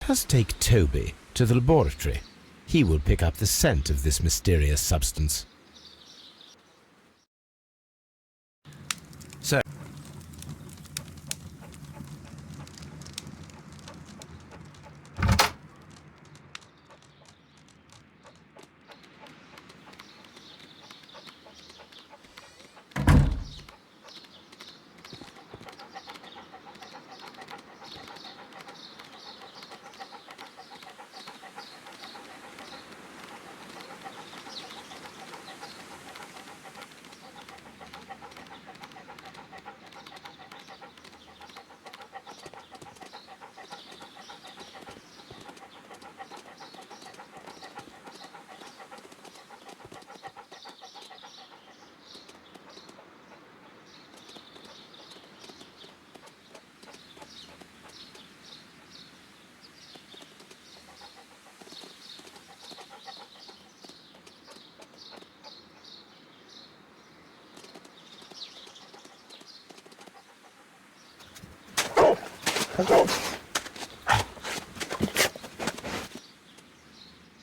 Let us take Toby to the laboratory. He will pick up the scent of this mysterious substance. So,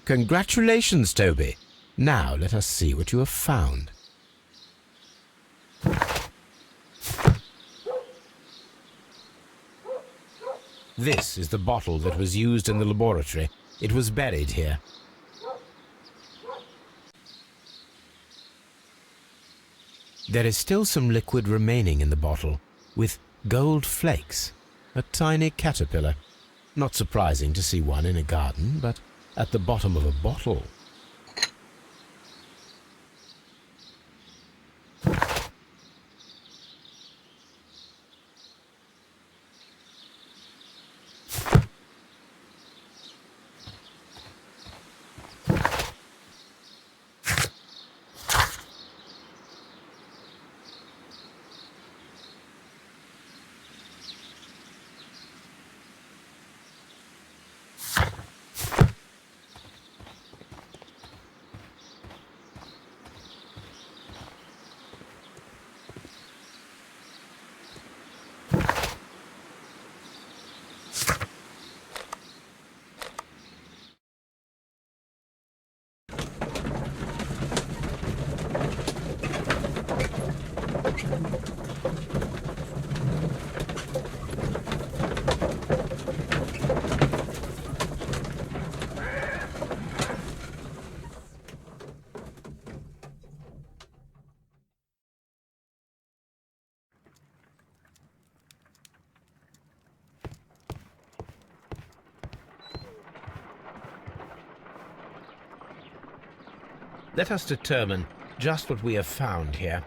congratulations, Toby. Now let us see what you have found. This is the bottle that was used in the laboratory. It was buried here. There is still some liquid remaining in the bottle, with gold flakes, a tiny caterpillar. Not surprising to see one in a garden, but at the bottom of a bottle. Let us determine just what we have found here.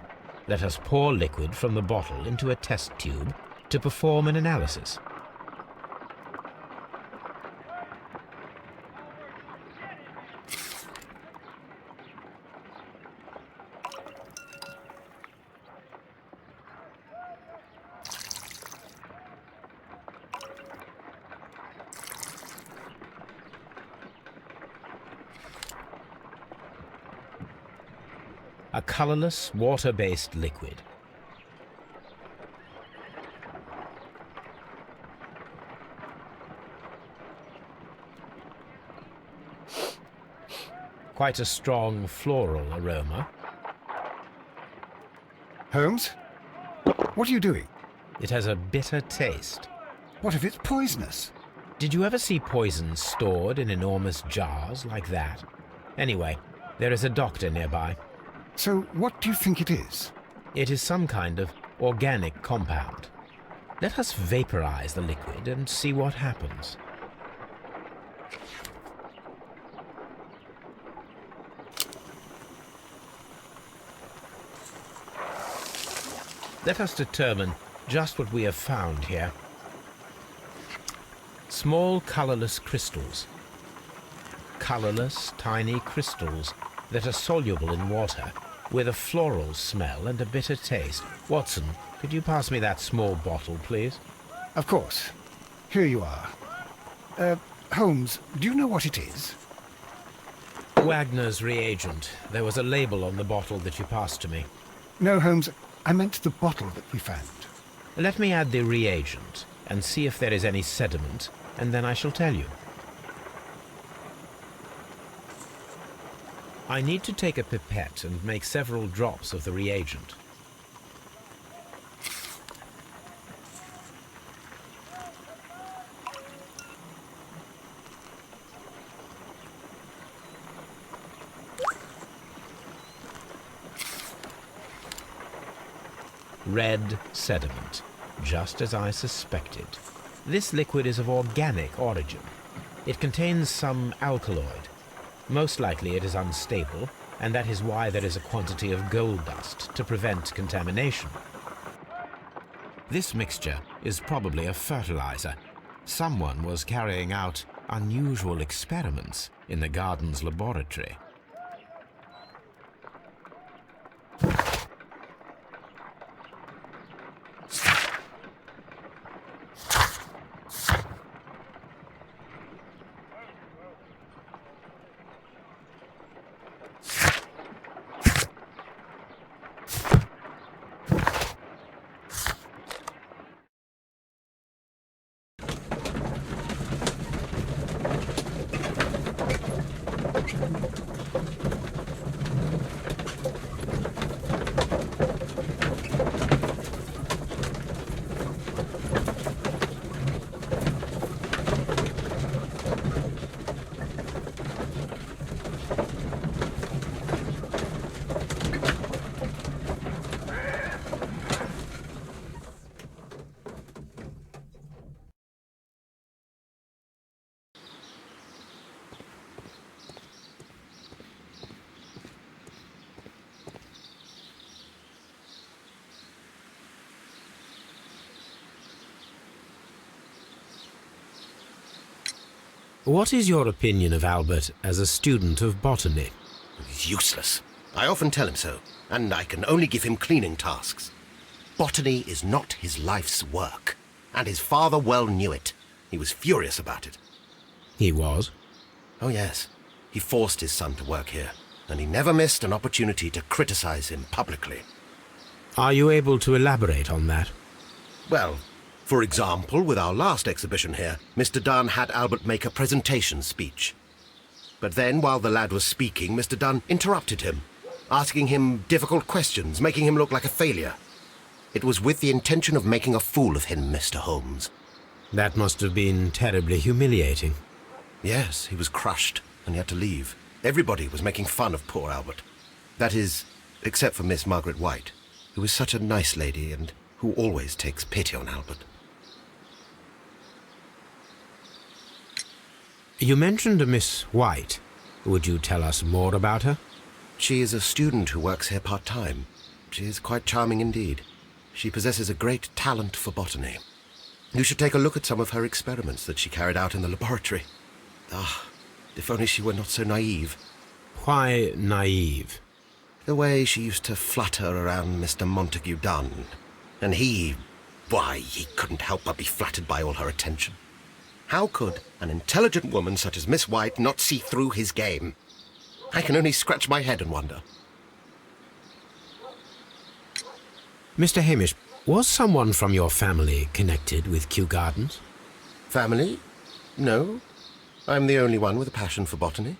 Let us pour liquid from the bottle into a test tube to perform an analysis. A colorless, water-based liquid. Quite a strong floral aroma. Holmes? What are you doing? It has a bitter taste. What if it's poisonous? Did you ever see poison stored in enormous jars like that? Anyway, there is a doctor nearby. So what do you think it is? It is some kind of organic compound. Let us vaporize the liquid and see what happens. Let us determine just what we have found here. Small colorless crystals. Colorless, tiny crystals that are soluble in water, with a floral smell and a bitter taste. Watson, could you pass me that small bottle, please? Of course. Here you are. Holmes, do you know what it is? Wagner's reagent. There was a label on the bottle that you passed to me. No, Holmes, I meant the bottle that we found. Let me add the reagent and see if there is any sediment, and then I shall tell you. I need to take a pipette and make several drops of the reagent. Red sediment, just as I suspected. This liquid is of organic origin. It contains some alkaloid. Most likely it is unstable, and that is why there is a quantity of gold dust to prevent contamination. This mixture is probably a fertilizer. Someone was carrying out unusual experiments in the garden's laboratory. What is your opinion of Albert as a student of botany? He's useless. I often tell him so, and I can only give him cleaning tasks. Botany is not his life's work, and his father well knew it. He was furious about it. He was? Oh yes. He forced his son to work here, and he never missed an opportunity to criticize him publicly. Are you able to elaborate on that? Well, for example, with our last exhibition here, Mr. Dunn had Albert make a presentation speech. But then, while the lad was speaking, Mr. Dunn interrupted him, asking him difficult questions, making him look like a failure. It was with the intention of making a fool of him, Mr. Holmes. That must have been terribly humiliating. Yes, he was crushed, and he had to leave. Everybody was making fun of poor Albert. That is, except for Miss Margaret White, who is such a nice lady and who always takes pity on Albert. You mentioned a Miss White. Would you tell us more about her? She is a student who works here part-time. She is quite charming indeed. She possesses a great talent for botany. You should take a look at some of her experiments that she carried out in the laboratory. Ah, if only she were not so naive. Why naive? The way she used to flutter around Mr. Montague Dunn. And why, he couldn't help but be flattered by all her attention. How could an intelligent woman such as Miss White not see through his game? I can only scratch my head and wonder. Mr. Hamish, was someone from your family connected with Kew Gardens? Family? No. I'm the only one with a passion for botany.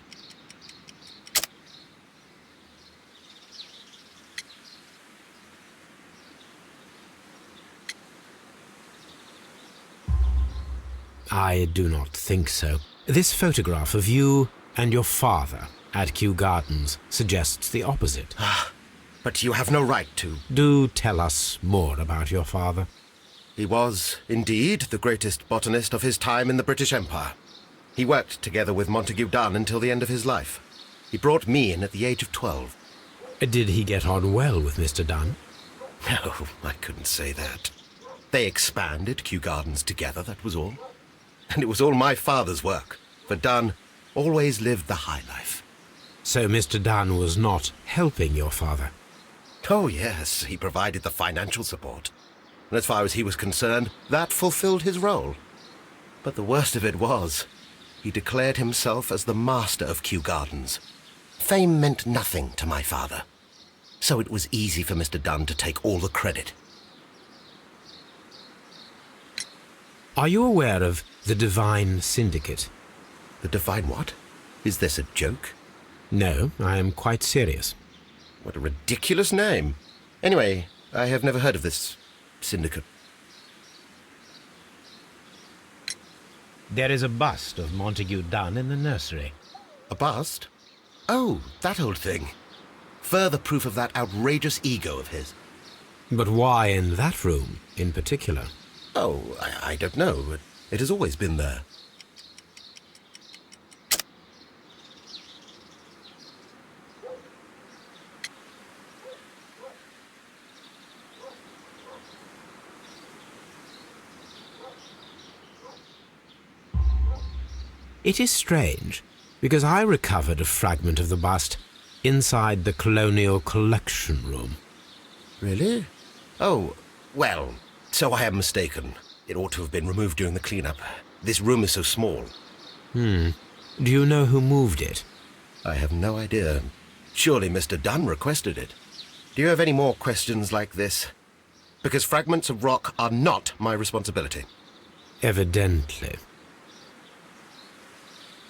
I do not think so. This photograph of you and your father at Kew Gardens suggests the opposite. But you have no right to. Do tell us more about your father. He was, indeed, the greatest botanist of his time in the British Empire. He worked together with Montague Dunn until the end of his life. He brought me in at the age of 12. Did he get on well with Mr. Dunn? No, I couldn't say that. They expanded Kew Gardens together, that was all. And it was all my father's work, for Dunn always lived the high life. So Mr. Dunn was not helping your father? Oh, yes, he provided the financial support. And as far as he was concerned, that fulfilled his role. But the worst of it was, he declared himself as the master of Kew Gardens. Fame meant nothing to my father, so it was easy for Mr. Dunn to take all the credit. Are you aware of the Divine Syndicate? The Divine what? Is this a joke? No, I am quite serious. What a ridiculous name. Anyway, I have never heard of this syndicate. There is a bust of Montague Dunn in the nursery. A bust? Oh, that old thing. Further proof of that outrageous ego of his. But why in that room, in particular? Oh, I don't know, but it has always been there. It is strange, because I recovered a fragment of the bust inside the Colonial Collection Room. Really? Oh, well, so I am mistaken. It ought to have been removed during the cleanup. This room is so small. Do you know who moved it? I have no idea. Surely Mr. Dunn requested it. Do you have any more questions like this? Because fragments of rock are not my responsibility. Evidently.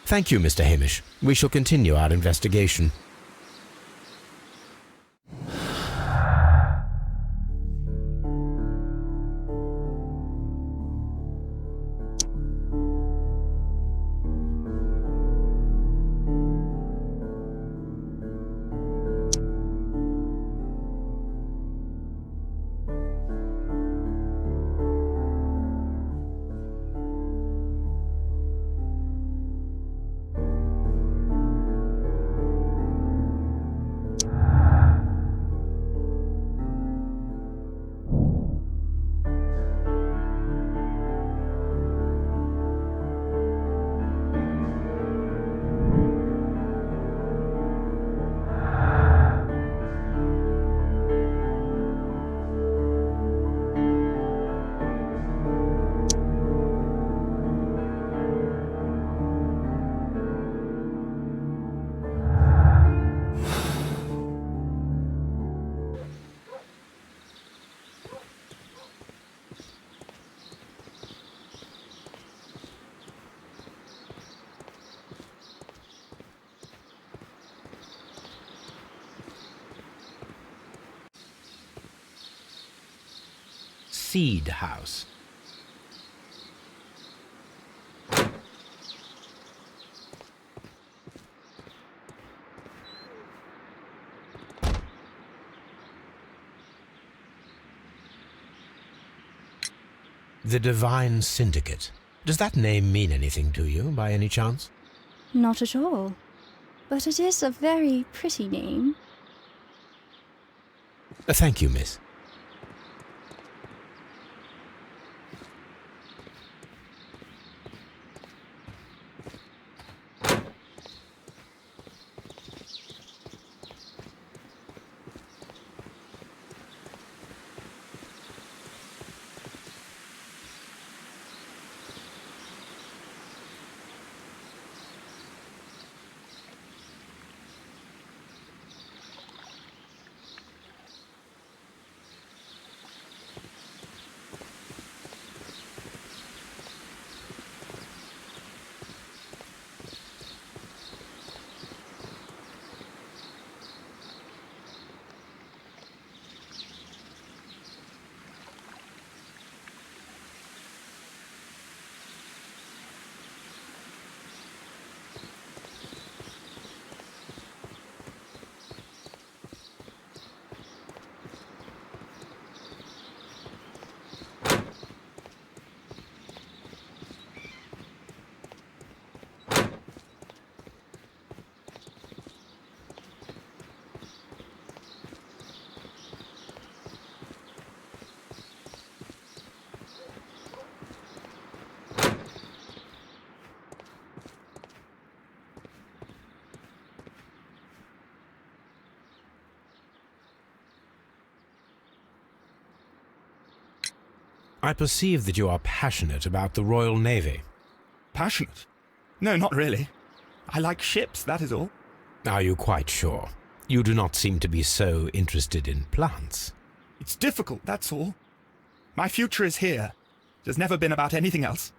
Thank you, Mr. Hamish. We shall continue our investigation. Seed House. The Divine Syndicate. Does that name mean anything to you, by any chance? Not at all. But it is a very pretty name. Thank you, miss. I perceive that you are passionate about the Royal Navy. Passionate? No, not really. I like ships, that is all. Are you quite sure? You do not seem to be so interested in plants. It's difficult, that's all. My future is here. It has never been about anything else.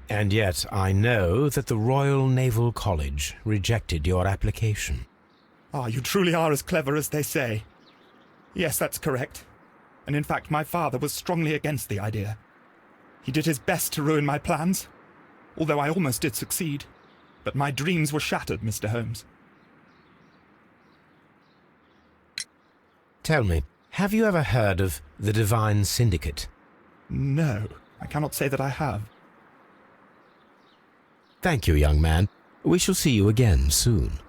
And yet I know that the Royal Naval College rejected your application. Ah, you truly are as clever as they say. Yes, that's correct. And in fact, my father was strongly against the idea. He did his best to ruin my plans, although I almost did succeed. But my dreams were shattered, Mr. Holmes. Tell me, have you ever heard of the Divine Syndicate? No, I cannot say that I have. Thank you, young man. We shall see you again soon.